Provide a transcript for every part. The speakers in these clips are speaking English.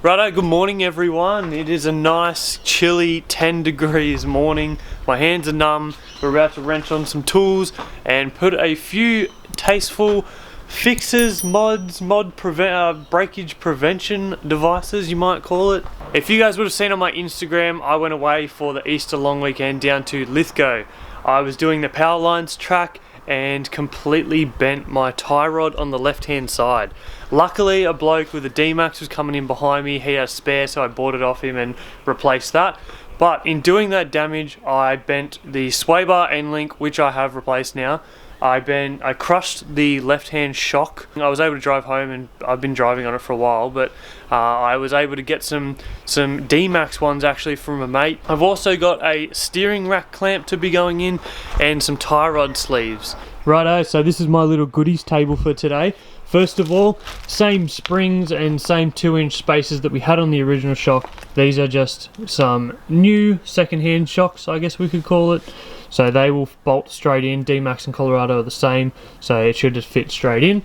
Righto, good morning everyone. It is a nice chilly 10 degrees morning. My hands are numb. We're about to wrench on some tools and put a few tasteful fixes, breakage prevention devices, you might call it. If you guys would have seen on my Instagram, I went away for the Easter long weekend down to Lithgow. I was doing the power lines track and completely bent my tie rod on the left hand side. Luckily, a bloke with a D-Max was coming in behind me. He had a spare, so I bought it off him and replaced that. But in doing that damage, I bent the sway bar end link, which I have replaced now. I crushed the left hand shock. I was able to drive home, and I've been driving on it for a while, but I was able to get some D-Max ones actually from a mate. I've also got a steering rack clamp to be going in and some tie rod sleeves. Righto, so this is my little goodies table for today. First of all, same springs and same 2-inch spacers that we had on the original shock. These are just some new second-hand shocks, I guess we could call it. So they will bolt straight in. D-Max and Colorado are the same, so it should just fit straight in.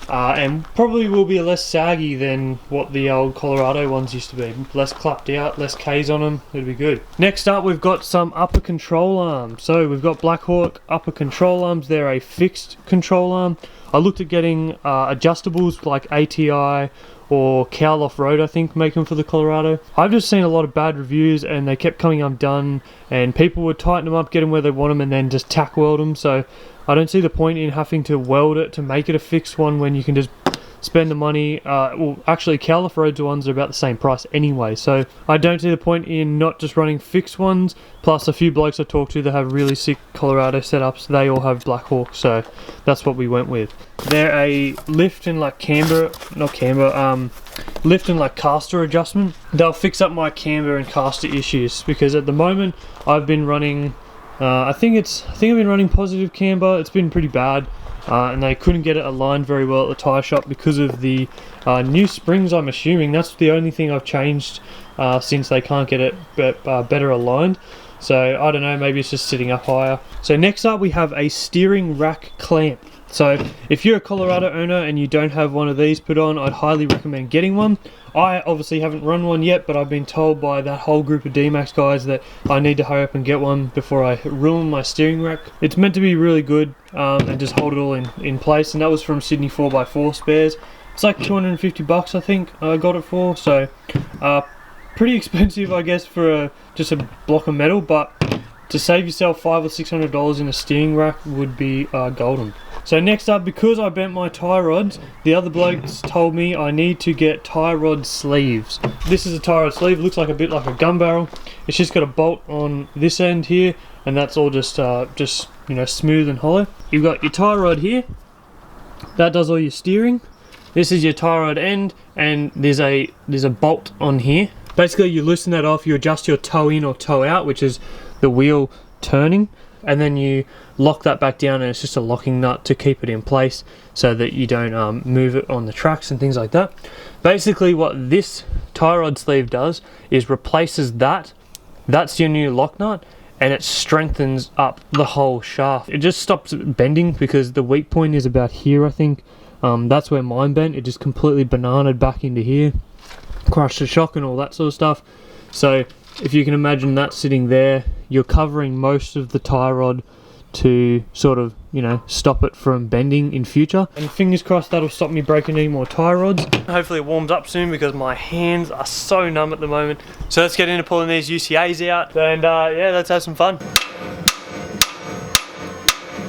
And probably will be less saggy than what the old Colorado ones used to be. Less clapped out, less K's on them, it'll be good. Next up, we've got some upper control arms. So we've got Blackhawk upper control arms. They're a fixed control arm. I looked at getting adjustables like ATI or Cowl Off-Road, I think, make them for the Colorado. I've just seen a lot of bad reviews and they kept coming undone, and people would tighten them up, get them where they want them, and then just tack weld them. So I don't see the point in having to weld it to make it a fixed one when you can just spend the money. Well, actually, Cowl Off-Road's ones are about the same price anyway, so I don't see the point in not just running fixed ones. Plus, a few blokes I talked to that have really sick Colorado setups, they all have Blackhawk, so that's what we went with. They're a lift and like lift and like caster adjustment. They'll fix up my camber and caster issues, because at the moment I've been running I think I've been running positive camber. It's been pretty bad, and they couldn't get it aligned very well at the tyre shop because of the new springs. I'm assuming that's the only thing I've changed since they can't get it better aligned. So I don't know, maybe it's just sitting up higher. So next up we have a steering rack clamp. So if you're a Colorado owner and you don't have one of these put on, I'd highly recommend getting one. I obviously haven't run one yet, but I've been told by that whole group of D-Max guys that I need to hurry up and get one before I ruin my steering rack. It's meant to be really good and just hold it all in place, and that was from Sydney 4x4 Spares. It's like 250 bucks I think I got it for, so pretty expensive I guess for just a block of metal, but to save yourself $500 or $600 in a steering rack would be golden. So next up, because I bent my tie rods, the other blokes told me I need to get tie rod sleeves. This is a tie rod sleeve, looks like a bit like a gun barrel. It's just got a bolt on this end here, and that's all just you know, smooth and hollow. You've got your tie rod here, that does all your steering. This is your tie rod end, and there's a bolt on here. Basically, you loosen that off, you adjust your toe in or toe out, which is the wheel turning, and then you lock that back down, and it's just a locking nut to keep it in place so that you don't move it on the tracks and things like that. Basically what this tie rod sleeve does is replaces that's your new lock nut, and it strengthens up the whole shaft. It just stops bending because the weak point is about here, I think. That's where mine bent. It just completely bananaed back into here, crushed the shock and all that sort of stuff. So if you can imagine that sitting there, you're covering most of the tie rod to sort of, you know, stop it from bending in future. And fingers crossed that'll stop me breaking any more tie rods. Hopefully it warms up soon because my hands are so numb at the moment. So let's get into pulling these UCAs out, and yeah, let's have some fun.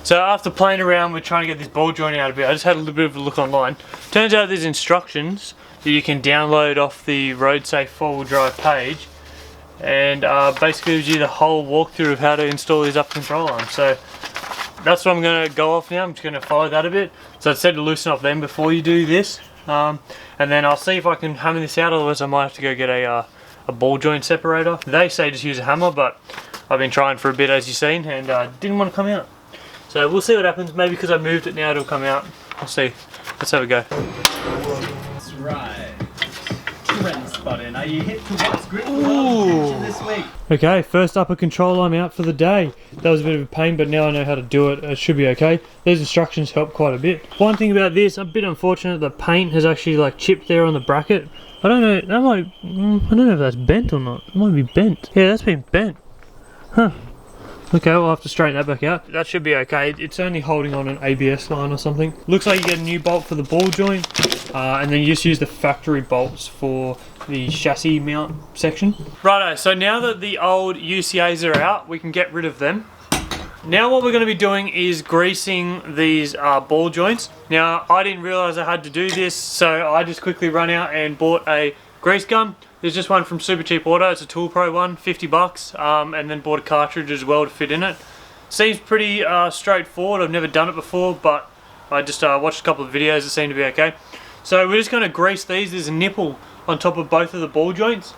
So after playing around with trying to get this ball joint out a bit, I just had a little bit of a look online. Turns out there's instructions that you can download off the Road Safe 4-wheel drive page, and basically gives you the whole walkthrough of how to install these up control arms. So that's what I'm going to go off now. I'm just going to follow that a bit. So I said to loosen up them before you do this, and then I'll see if I can hammer this out, otherwise I might have to go get a ball joint separator. They say just use a hammer, but I've been trying for a bit, as you've seen, and didn't want to come out. So we'll see what happens. Maybe because I moved it now it'll come out. We'll see. Let's have a go. That's right. Trends. button. Are you hip to what's grip tension this week? Okay, first upper control arm out for the day. That was a bit of a pain, but now I know how to do it. It should be okay. These instructions help quite a bit. One thing about this, I'm a bit unfortunate, the paint has actually like chipped there on the bracket. I don't know, that might, I don't know if that's bent or not. It might be bent. Yeah, that's been bent. Huh. Okay, we'll have to straighten that back out. That should be okay. It's only holding on an ABS line or something. Looks like you get a new bolt for the ball joint, and then you just use the factory bolts for the chassis mount section. Righto, so now that the old UCAs are out, we can get rid of them. Now what we're going to be doing is greasing these ball joints. Now, I didn't realise I had to do this, so I just quickly run out and bought a grease gun. There's just one from Super Cheap Auto, it's a Tool Pro one, 50 bucks, and then bought a cartridge as well to fit in it. Seems pretty straightforward. I've never done it before, but I just watched a couple of videos, it seemed to be okay. So we're just going to grease these. There's a nipple on top of both of the ball joints.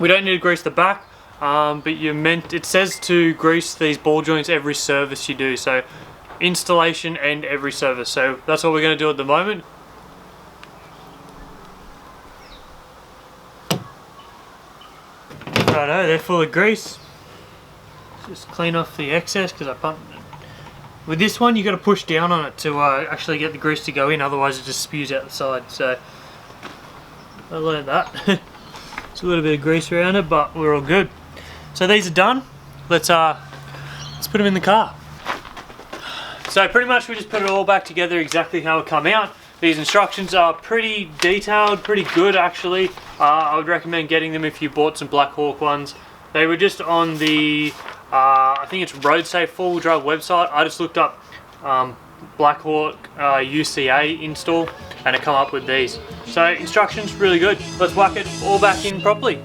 We don't need to grease the back, but it says to grease these ball joints every service you do, so installation and every service. So that's what we're going to do at the moment. Righto, they're full of grease. Just clean off the excess because I pumped it. With this one, you got to push down on it to actually get the grease to go in, otherwise it just spews out the side. So I learned that. It's a little bit of grease around it, but we're all good. So these are done. Let's put them in the car. So pretty much we just put it all back together exactly how it come out. These instructions are pretty detailed, pretty good actually. I would recommend getting them if you bought some Black Hawk ones. They were just on the, I think it's RoadSafe 4-wheel drive website. I just looked up Black Hawk UCA install and it come up with these. So instructions, really good. Let's whack it all back in properly.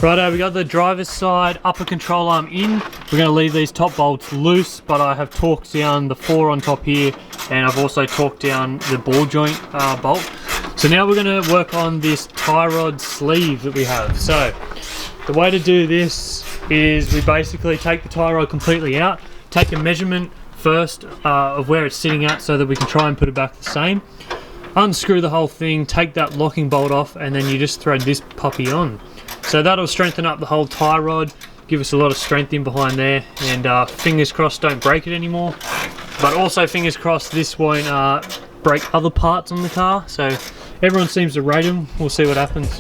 Righto, we got the driver's side upper control arm in. We're going to leave these top bolts loose, but I have torqued down the 4 on top here, and I've also torqued down the ball joint bolt. So now we're going to work on this tie rod sleeve that we have. So the way to do this is we basically take the tie rod completely out, take a measurement first of where it's sitting at so that we can try and put it back the same. Unscrew the whole thing, take that locking bolt off, and then you just thread this puppy on. So that'll strengthen up the whole tie rod, give us a lot of strength in behind there, and fingers crossed don't break it anymore. But also fingers crossed this won't break other parts on the car. So everyone seems to rate them, we'll see what happens.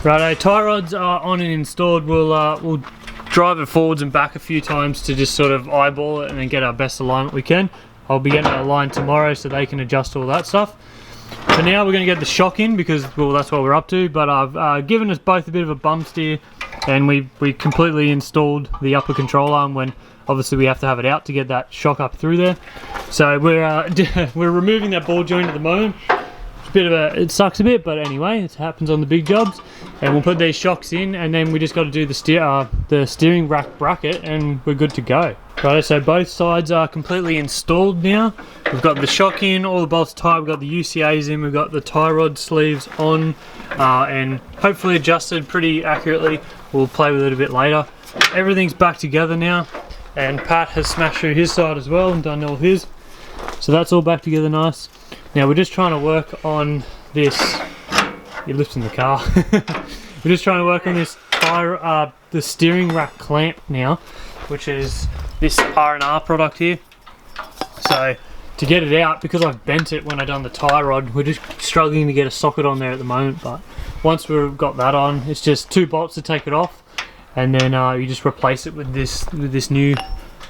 Righto, tie rods are on and installed. We'll drive it forwards and back a few times to just sort of eyeball it and then get our best alignment we can. I'll be getting it aligned tomorrow so they can adjust all that stuff. For now we're going to get the shock in because, well, that's what we're up to, but I've given us both a bit of a bum steer, and we completely installed the upper control arm when obviously we have to have it out to get that shock up through there. So we're removing that ball joint at the moment. It sucks a bit, but anyway, it happens on the big jobs. And we'll put these shocks in, and then we just got to do the steering rack bracket, and we're good to go. Right, so both sides are completely installed now. We've got the shock in, all the bolts tight, we've got the UCAs in, we've got the tie rod sleeves on, and hopefully adjusted pretty accurately. We'll play with it a bit later. Everything's back together now, and Pat has smashed through his side as well and done all his. So that's all back together nice. Now we're just trying to work on this. You're lifting the car. We're just trying to work on this the steering rack clamp now, which is this R&R product here. So to get it out, because I've bent it when I done the tie rod, we're just struggling to get a socket on there at the moment. But once we've got that on, it's just 2 bolts to take it off, and then you just replace it with this new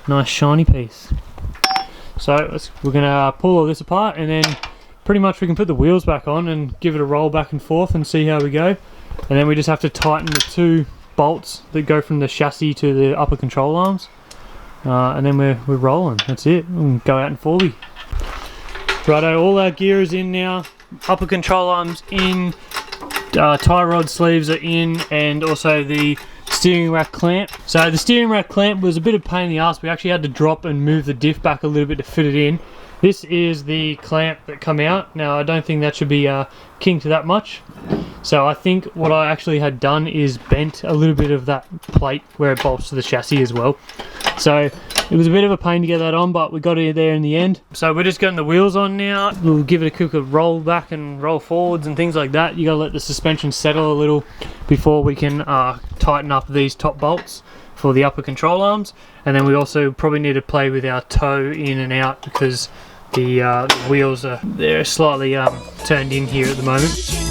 nice shiny piece. So we're gonna pull all this apart, and then pretty much we can put the wheels back on and give it a roll back and forth and see how we go. And then we just have to tighten the 2 bolts that go from the chassis to the upper control arms, and then we're rolling. That's it. We'll go out in 4B. Righto, all our gear is in now. Upper control arms in, tie rod sleeves are in, and also the steering rack clamp. So the steering rack clamp was a bit of a pain in the ass. We actually had to drop and move the diff back a little bit to fit it in. This is the clamp that come out. Now I don't think that should be kinked that much. So I think what I actually had done is bent a little bit of that plate where it bolts to the chassis as well. So it was a bit of a pain to get that on, but we got it there in the end. So we're just getting the wheels on now. We'll give it a quick roll back and roll forwards and things like that. You gotta let the suspension settle a little before we can tighten up these top bolts for the upper control arms. And then we also probably need to play with our toe in and out because the wheels they're slightly turned in here at the moment.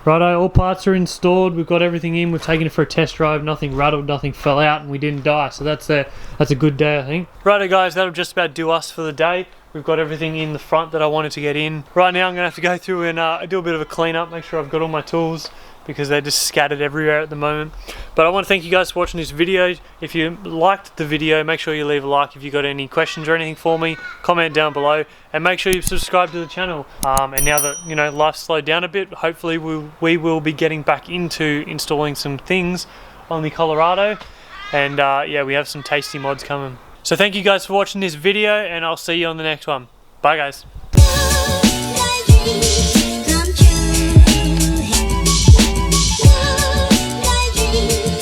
Righto, all parts are installed, we've got everything in, we've taken it for a test drive, nothing rattled, nothing fell out, and we didn't die, so that's a good day, I think. Righto guys, that'll just about do us for the day. We've got everything in the front that I wanted to get in. Right now I'm going to have to go through and do a bit of a clean up, make sure I've got all my tools, because they're just scattered everywhere at the moment. But I want to thank you guys for watching this video. If you liked the video, make sure you leave a like. If you've got any questions or anything for me, comment down below, and make sure you subscribe to the channel. And now that, you know, life's slowed down a bit, hopefully we will be getting back into installing some things on the Colorado. And yeah, we have some tasty mods coming. So thank you guys for watching this video, and I'll see you on the next one. Bye guys. Come true.